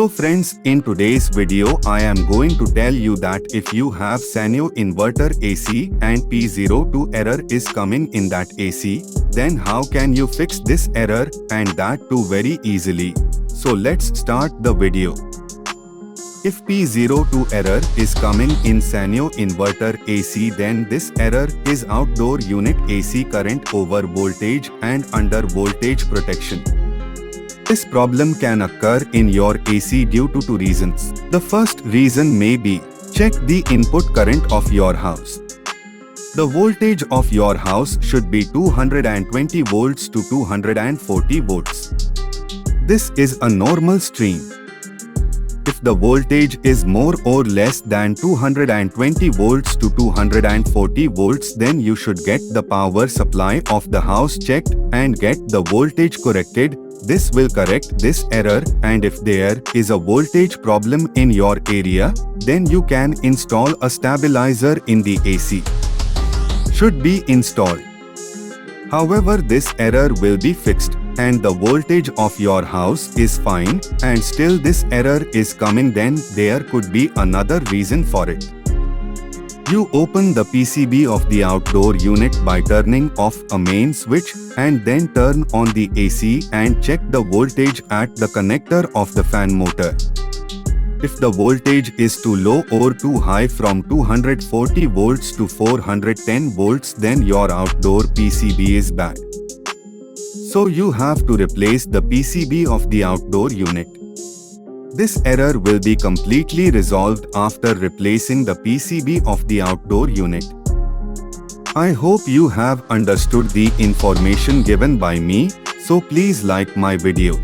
So friends, in today's video I am going to tell you that if you have Sanyo Inverter AC and P02 error is coming in that AC, then how can you fix this error, and that too very easily. So let's start the video. If P02 error is coming in Sanyo Inverter AC, then this error is outdoor unit AC current over voltage and under voltage protection. This problem can occur in your AC due to two reasons. The first reason may be, check the input current of your house. The voltage of your house should be 220 volts to 240 volts. This is a normal stream. If the voltage is more or less than 220 volts to 240 volts, then you should get the power supply of the house checked and get the voltage corrected. This will correct this error, and if there is a voltage problem in your area, then you can install a stabilizer in the AC. Should be installed. However, this error will be fixed, and the voltage of your house is fine, and still this error is coming, then there could be another reason for it. You open the PCB of the outdoor unit by turning off a main switch and then turn on the AC and check the voltage at the connector of the fan motor. If the voltage is too low or too high from 240 volts to 410 volts, then your outdoor PCB is bad. So you have to replace the PCB of the outdoor unit. This error will be completely resolved after replacing the PCB of the outdoor unit. I hope you have understood the information given by me, so please like my video.